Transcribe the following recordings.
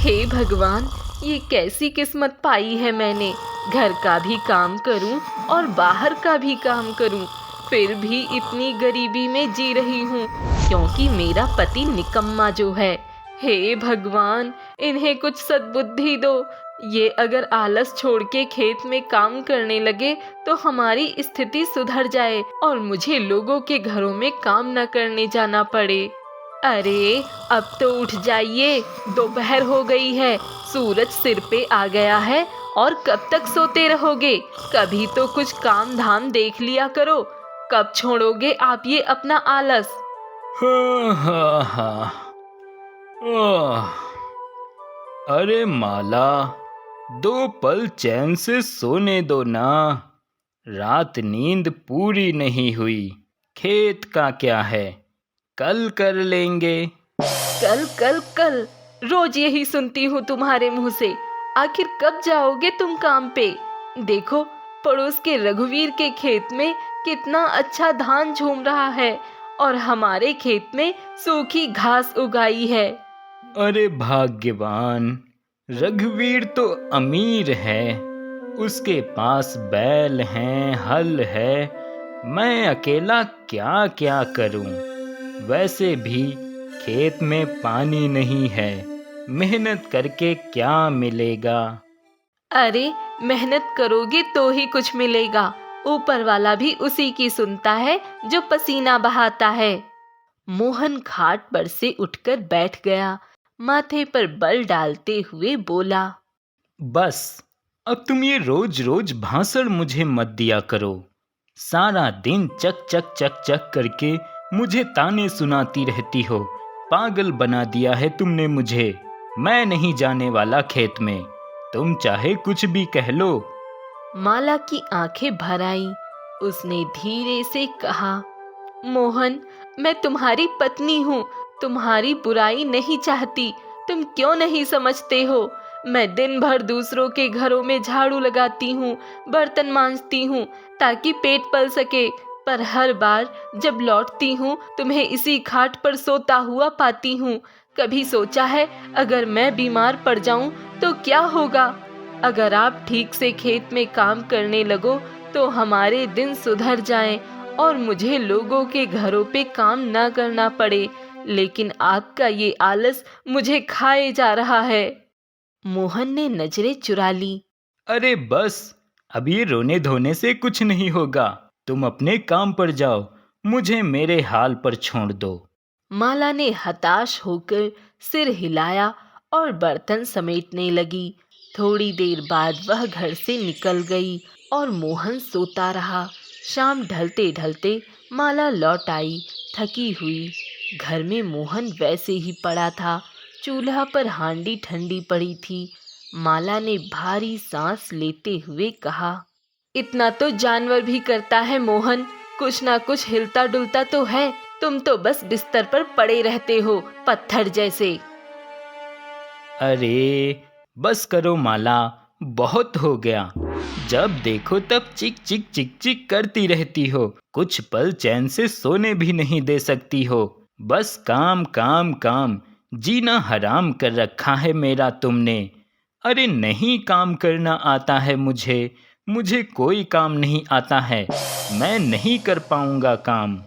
हे भगवान, ये कैसी किस्मत पाई है मैंने। घर का भी काम करूं और बाहर का भी काम करूं, फिर भी इतनी गरीबी में जी रही हूँ क्योंकि मेरा पति निकम्मा जो है। हे भगवान, इन्हें कुछ सद्बुद्धि दो। ये अगर आलस छोड़ के खेत में काम करने लगे तो हमारी स्थिति सुधर जाए और मुझे लोगों के घरों में काम न करने जाना पड़े। अरे अब तो उठ जाइए, दोपहर हो गई है, सूरज सिर पे आ गया है और कब तक सोते रहोगे? कभी तो कुछ काम धाम देख लिया करो। कब छोड़ोगे आप ये अपना आलस? हाँ हाँ हाँ। आह, अरे माला, 2 पल चैन से सोने दो ना। रात नींद पूरी नहीं हुई। खेत का क्या है, कल कर लेंगे। कल कल कल, रोज यही सुनती हूँ तुम्हारे मुंह से। आखिर कब जाओगे तुम काम पे? देखो, पड़ोस के रघुवीर के खेत में कितना अच्छा धान झूम रहा है और हमारे खेत में सूखी घास उगाई है। अरे भाग्यवान, रघुवीर तो अमीर है। उसके पास बैल हैं, हल है। मैं अकेला क्या क्या करूं? वैसे भी खेत में पानी नहीं है। मेहनत करके क्या मिलेगा? अरे मेहनत करोगे तो ही कुछ मिलेगा। ऊपर वाला भी उसी की सुनता है जो पसीना बहाता है। मोहन खाट पर से उठकर बैठ गया, माथे पर बल डालते हुए बोला, बस, अब तुम ये रोज रोज भांसड़ मुझे मत दिया करो। सारा दिन चक चक चक चक करके मुझे ताने सुनाती रहती हो। पागल बना दिया है तुमने मुझे। मैं नहीं जाने वाला खेत में। तुम चाहे कुछ भी कह लो। माला की आंखें भर आईं। उसने धीरे से कहा, मोहन, मैं तुम्हारी पत्नी हूँ, तुम्हारी बुराई नहीं चाहती। तुम क्यों नहीं समझते हो? मैं दिन भर दूसरों के घरों में झाड़ू लगाती हूँ, बर्तन मांजती हूँ ताकि पेट पल सके, पर हर बार जब लौटती हूँ तुम्हें इसी खाट पर सोता हुआ पाती हूँ। कभी सोचा है अगर मैं बीमार पड़ जाऊं तो क्या होगा? अगर आप ठीक से खेत में काम करने लगो तो हमारे दिन सुधर जाएं और मुझे लोगों के घरों पे काम ना करना पड़े, लेकिन आपका ये आलस मुझे खाए जा रहा है। मोहन ने नजरें चुरा ली। अरे बस, अब ये रोने धोने से कुछ नहीं होगा। तुम अपने काम पर जाओ, मुझे मेरे हाल पर छोड़ दो। माला ने हताश होकर सिर हिलाया और बर्तन समेटने लगी। थोड़ी देर बाद वह घर से निकल गई और मोहन सोता रहा। शाम ढलते ढलते माला लौट आई, थकी हुई। घर में मोहन वैसे ही पड़ा था। चूल्हा पर हांडी ठंडी पड़ी थी। माला ने भारी सांस लेते हुए कहा, इतना तो जानवर भी करता है मोहन, कुछ ना कुछ हिलता डुलता तो है। तुम तो बस बिस्तर पर पड़े रहते हो, पत्थर जैसे। अरे बस करो माला, बहुत हो गया। जब देखो तब चिक चिक चिक चिक करती रहती हो। कुछ पल चैन से सोने भी नहीं दे सकती हो। बस काम काम काम, जीना हराम कर रखा है मेरा तुमने। अरे नहीं, काम करना आता है मुझे। मुझे कोई काम नहीं आता है। मैं नहीं कर पाऊंगा काम।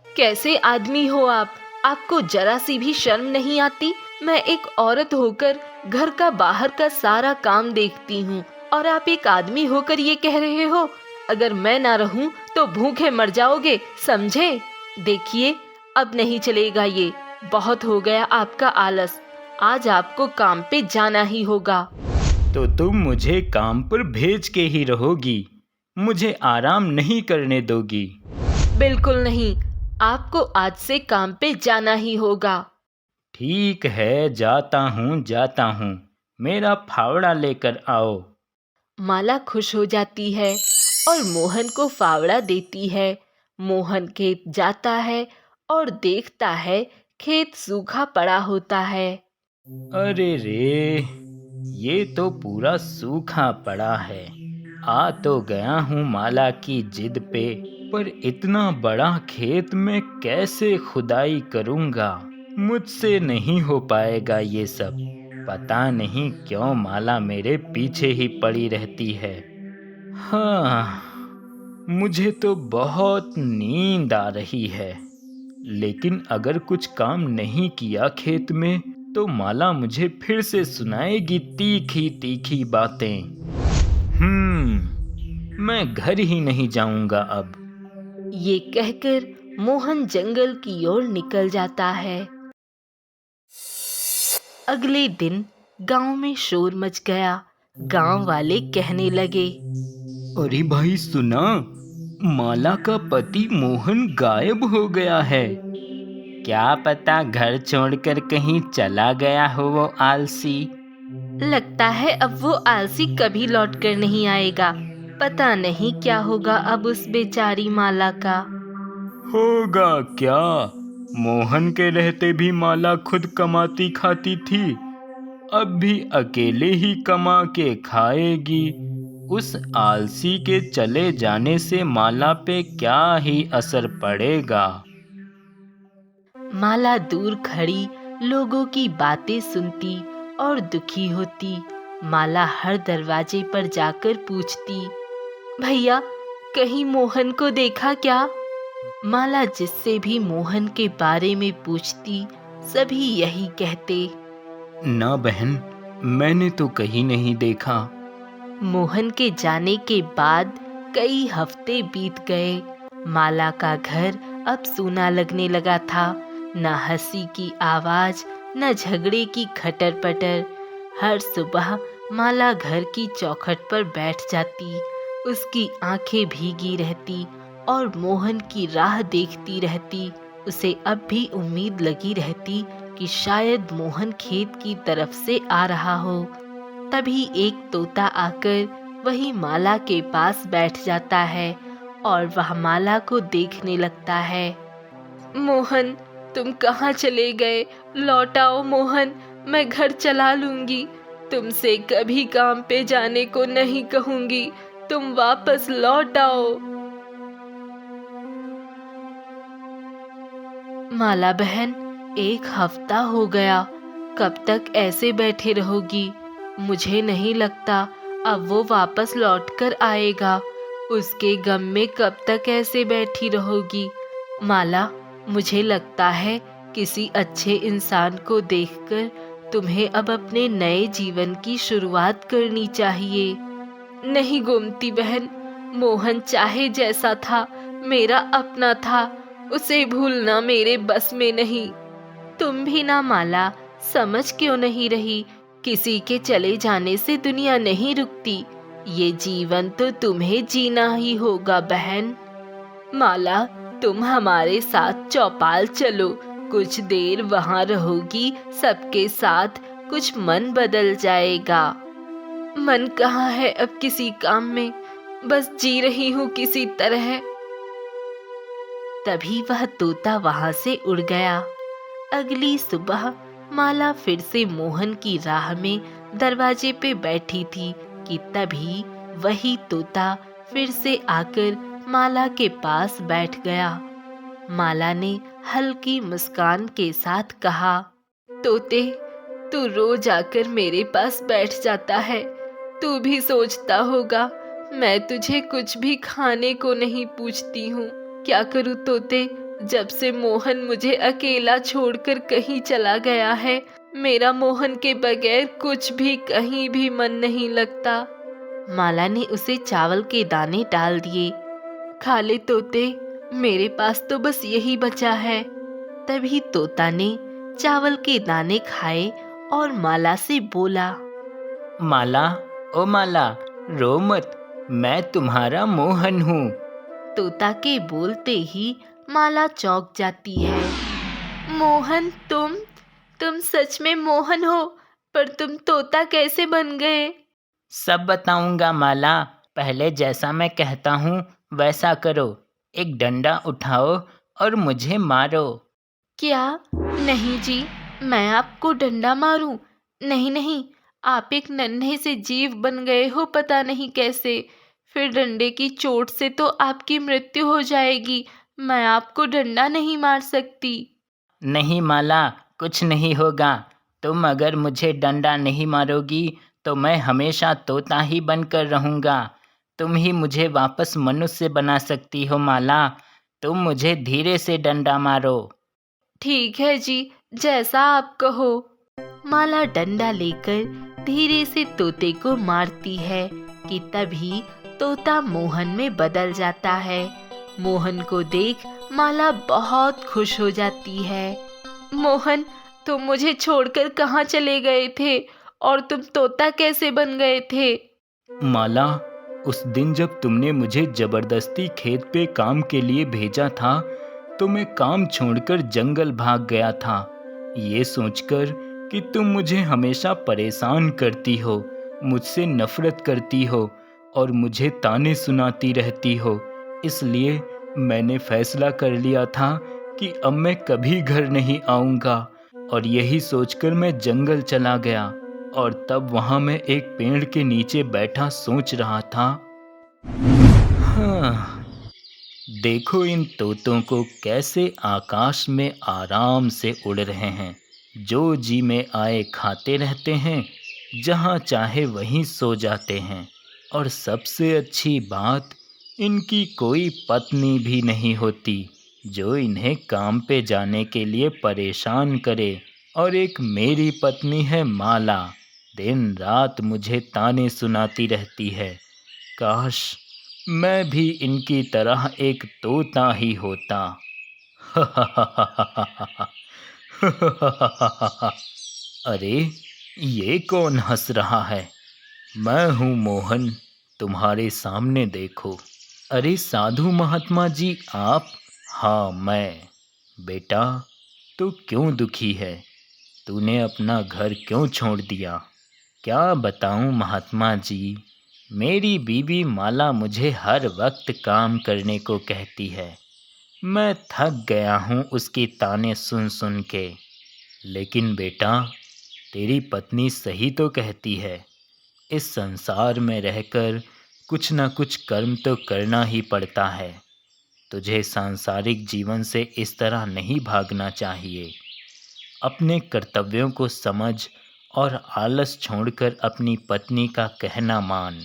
कैसे आदमी हो आप? आपको जरा सी भी शर्म नहीं आती? मैं एक औरत होकर घर का बाहर का सारा काम देखती हूँ और आप एक आदमी होकर ये कह रहे हो? अगर मैं ना रहूं तो भूखे मर जाओगे, समझे? देखिए, अब नहीं चलेगा ये। बहुत हो गया आपका आलस। आज आपको काम पे जाना ही होगा। तो तुम मुझे काम पर भेज के ही रहोगी, मुझे आराम नहीं करने दोगी। बिल्कुल नहीं, आपको आज से काम पे जाना ही होगा। ठीक है, जाता हूँ जाता हूँ। मेरा फावड़ा लेकर आओ। माला खुश हो जाती है और मोहन को फावड़ा देती है। मोहन खेत जाता है और देखता है खेत सूखा पड़ा होता है। अरे रे, ये तो पूरा सूखा पड़ा है। आ तो गया हूँ माला की जिद पे, पर इतना बड़ा खेत में कैसे खुदाई करूँगा? मुझसे नहीं हो पाएगा ये सब। पता नहीं क्यों माला मेरे पीछे ही पड़ी रहती है। हाँ, मुझे तो बहुत नींद आ रही है, लेकिन अगर कुछ काम नहीं किया खेत में तो माला मुझे फिर से सुनाएगी तीखी तीखी बातें। मैं घर ही नहीं जाऊंगा अब। ये कहकर मोहन जंगल की ओर निकल जाता है। अगले दिन गांव में शोर मच गया। गांव वाले कहने लगे, अरे भाई सुना, माला का पति मोहन गायब हो गया है। क्या पता घर छोड़कर कहीं चला गया हो वो आलसी। लगता है अब वो आलसी कभी लौट कर नहीं आएगा। पता नहीं क्या होगा अब उस बेचारी माला का। होगा क्या, मोहन के रहते भी माला खुद कमाती खाती थी, अब भी अकेले ही कमा के खाएगी। उस आलसी के चले जाने से माला पे क्या ही असर पड़ेगा। माला दूर खड़ी लोगों की बातें सुनती और दुखी होती। माला हर दरवाजे पर जाकर पूछती, भैया कहीं मोहन को देखा क्या? माला जिससे भी मोहन के बारे में पूछती सभी यही कहते, ना बहन, मैंने तो कहीं नहीं देखा। मोहन के जाने के बाद कई हफ्ते बीत गए। माला का घर अब सूना लगने लगा था। न हंसी की आवाज, न झगड़े की खटर पटर। हर सुबह माला घर की चौखट पर बैठ जाती। उसकी आंखें भीगी रहती और मोहन की राह देखती रहती। उसे अब भी उम्मीद लगी रहती कि शायद मोहन खेत की तरफ से आ रहा हो। तभी एक तोता आकर वही माला के पास बैठ जाता है और वह माला को देखने लगता है। मोहन, तुम कहाँ चले गए? लौट आओ मोहन, मैं घर चला लूंगी। तुमसे कभी काम पे जाने को नहीं कहूंगी। तुम वापस लौट आओ। माला बहन, एक हफ्ता हो गया। कब तक ऐसे बैठे रहोगी? मुझे नहीं लगता अब वो वापस लौटकर आएगा। उसके गम में कब तक ऐसे बैठी रहोगी? माला, मुझे लगता है किसी अच्छे इंसान को देखकर तुम्हें अब अपने नए जीवन की शुरुआत करनी चाहिए। नहीं गोमती बहन, मोहन चाहे जैसा था मेरा अपना था। उसे भूलना मेरे बस में नहीं। तुम भी ना माला, समझ क्यों नहीं रही? किसी के चले जाने से दुनिया नहीं रुकती। ये जीवन तो तुम्हें जीना ही होगा बहन। माला, तुम हमारे साथ चौपाल चलो। कुछ देर वहां रहोगी सबके साथ, कुछ मन बदल जाएगा। मन कहाँ है अब किसी काम में, बस जी रही हूँ किसी तरह। तभी वह तोता वहां से उड़ गया। अगली सुबह माला फिर से मोहन की राह में दरवाजे पे बैठी थी कि तभी वही तोता फिर से आकर माला के पास बैठ गया। माला ने हल्की मुस्कान के साथ कहा, तोते, तू रोज आकर मेरे पास बैठ जाता है। तू भी सोचता होगा मैं तुझे कुछ भी खाने को नहीं पूछती हूँ। क्या करूँ तोते, जब से मोहन मुझे अकेला छोड़कर कहीं चला गया है, मेरा मोहन के बगैर कुछ भी कहीं भी मन नहीं लगता। माला ने उसे चावल के दाने डाल दिए। खा ले तोते, मेरे पास तो बस यही बचा है। तभी तोता ने चावल के दाने खाए और माला से बोला, माला, ओ माला, रो मत, मैं तुम्हारा मोहन हूँ। तोता के बोलते ही माला चौंक जाती है। मोहन, तुम सच में मोहन हो? पर तुम तोता कैसे बन गए? सब बताऊंगा माला, पहले जैसा मैं कहता हूँ वैसा करो। एक डंडा उठाओ और मुझे मारो। क्या? नहीं जी, मैं आपको डंडा मारूं? नहीं नहीं, आप एक नन्हे से जीव बन गए हो पता नहीं कैसे। फिर डंडे की चोट से तो आपकी मृत्यु हो जाएगी। मैं आपको डंडा नहीं मार सकती। नहीं माला, कुछ नहीं होगा। तुम अगर मुझे डंडा नहीं मारोगी तो मैं हमेशा तोता ही बनकर रहूंगा। तुम ही मुझे वापस मनुष्य बना सकती हो माला। तुम मुझे धीरे से डंडा मारो। ठीक है जी, जैसा आप कहो। माला डंडा लेकर धीरे से तोते को मारती है कि तभी तोता मोहन में बदल जाता है। मोहन को देख माला बहुत खुश हो जाती है। मोहन, तुम मुझे छोड़कर कहाँ चले गए थे और तुम तोता कैसे बन गए थे? माला, उस दिन जब तुमने मुझे जबरदस्ती खेत पे काम के लिए भेजा था तो मैं काम छोड़कर जंगल भाग गया था, ये सोचकर कि तुम मुझे हमेशा परेशान करती हो, मुझसे नफरत करती हो और मुझे ताने सुनाती रहती हो। इसलिए मैंने फैसला कर लिया था कि अब मैं कभी घर नहीं आऊँगा और यही सोचकर मैं जंगल चला गया। और तब वहाँ मैं एक पेड़ के नीचे बैठा सोच रहा था, हाँ, देखो इन तोतों को कैसे आकाश में आराम से उड़ रहे हैं। जो जी में आए खाते रहते हैं, जहाँ चाहे वहीं सो जाते हैं। और सबसे अच्छी बात, इनकी कोई पत्नी भी नहीं होती जो इन्हें काम पे जाने के लिए परेशान करे। और एक मेरी पत्नी है माला, दिन रात मुझे ताने सुनाती रहती है। काश मैं भी इनकी तरह एक तोता ही होता। अरे, ये कौन हंस रहा है? मैं हूँ मोहन, तुम्हारे सामने देखो। अरे साधु महात्मा जी, आप? हाँ, मैं। बेटा, तू क्यों दुखी है? तूने अपना घर क्यों छोड़ दिया? क्या बताऊं महात्मा जी, मेरी बीवी माला मुझे हर वक्त काम करने को कहती है। मैं थक गया हूँ उसकी ताने सुन सुन के। लेकिन बेटा, तेरी पत्नी सही तो कहती है। इस संसार में रहकर कुछ न कुछ कर्म तो करना ही पड़ता है। तुझे सांसारिक जीवन से इस तरह नहीं भागना चाहिए। अपने कर्तव्यों को समझ और आलस छोड़कर अपनी पत्नी का कहना मान,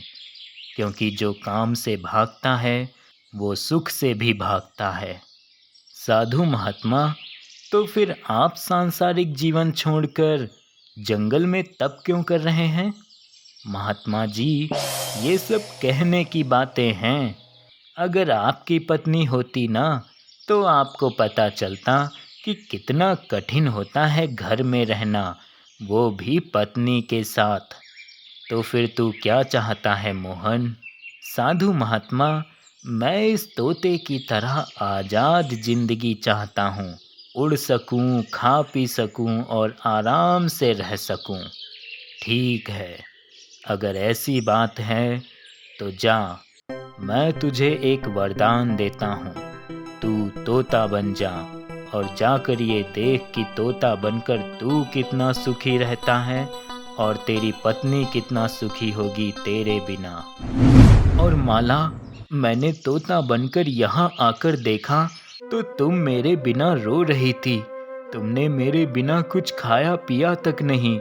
क्योंकि जो काम से भागता है वो सुख से भी भागता है। साधु महात्मा, तो फिर आप सांसारिक जीवन छोड़कर जंगल में तप क्यों कर रहे हैं? महात्मा जी, ये सब कहने की बातें हैं। अगर आपकी पत्नी होती ना, तो आपको पता चलता कि कितना कठिन होता है घर में रहना, वो भी पत्नी के साथ। तो फिर तू क्या चाहता है मोहन? साधु महात्मा, मैं इस तोते की तरह आज़ाद जिंदगी चाहता हूँ। उड़ सकूँ, खा पी सकूँ और आराम से रह सकूँ। ठीक है, अगर ऐसी बात है तो जा, मैं तुझे एक वरदान देता हूँ। तू तोता बन जा और जाकर ये देख कि तोता बनकर तू कितना सुखी रहता है और तेरी पत्नी कितना सुखी होगी तेरे बिना। और माला, मैंने तोता बनकर यहाँ आकर देखा तो तुम मेरे बिना रो रही थी। तुमने मेरे बिना कुछ खाया पिया तक नहीं।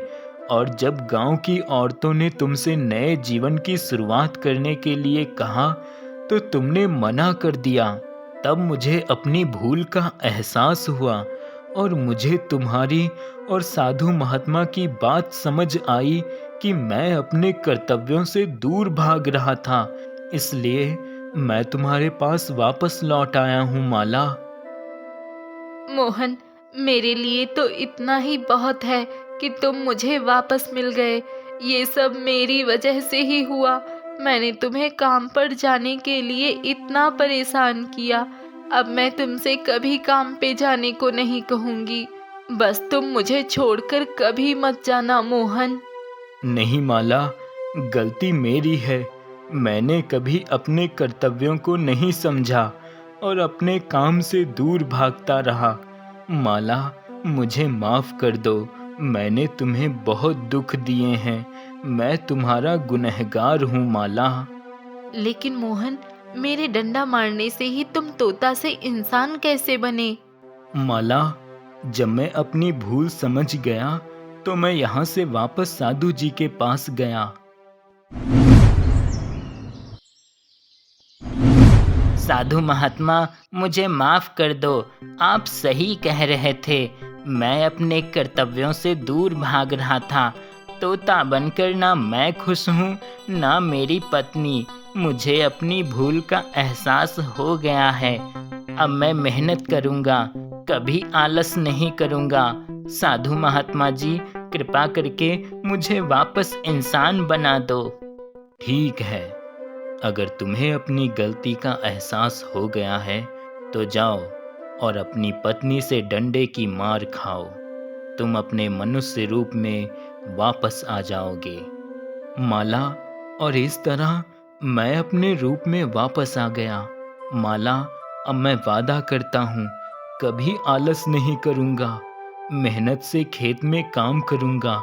और जब गांव की औरतों ने तुमसे नए जीवन की शुरुआत करने के लिए कहा तो तुमने मना कर दिया। तब मुझे अपनी भूल का एहसास हुआ और मुझे तुम्हारी और साधु महात्मा की बात समझ आई कि मैं अपने कर्तव्यों से दूर भाग रहा था। इसलिए मैं तुम्हारे पास वापस लौट आया हूँ माला। मोहन, मेरे लिए तो इतना ही बहुत है कि तुम मुझे वापस मिल गए। ये सब मेरी वजह से ही हुआ। मैंने तुम्हें काम पर जाने के लिए इतना परेशान किया। अब मैं तुमसे कभी काम पे जाने को नहीं कहूँगी। बस तुम मुझे छोड़कर कभी मत जाना मोहन। नहीं माला, गलती मेरी है। मैंने कभी अपने कर्तव्यों को नहीं समझा और अपने काम से दूर भागता रहा। माला, मुझे माफ कर दो। मैंने तुम्हें बहुत दुख दिए हैं। मैं तुम्हारा गुनहगार हूँ माला। लेकिन मोहन, मेरे डंडा मारने से ही तुम तोता से इंसान कैसे बने? माला, जब मैं अपनी भूल समझ गया तो मैं यहाँ से वापस साधु जी के पास गया। साधु महात्मा, मुझे माफ कर दो। आप सही कह रहे थे। मैं अपने कर्तव्यों से दूर भाग रहा था। तोता बनकर ना मैं खुश हूँ, ना मेरी पत्नी। मुझे अपनी भूल का एहसास हो गया है। अब मैं मेहनत करूँगा, कभी आलस नहीं करूँगा। साधु महात्मा जी, कृपा करके मुझे वापस इंसान बना दो। ठीक है, अगर तुम्हें अपनी गलती का एहसास हो गया है तो जाओ और अपनी पत्नी से डंडे की मार खाओ। तुम अपने मनुष्य रूप में वापस आ जाओगे। माला, और इस तरह मैं अपने रूप में वापस आ गया। माला, अब मैं वादा करता हूँ, कभी आलस नहीं करूँगा। मेहनत से खेत में काम करूँगा,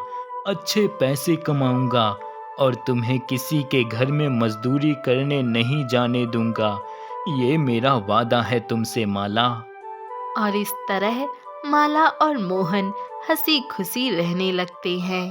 अच्छे पैसे कमाऊँगा और तुम्हें किसी के घर में मजदूरी करने नहीं जाने दूंगा। ये मेरा वादा है तुमसे माला। और इस तरह माला और मोहन हंसी खुशी रहने लगते हैं।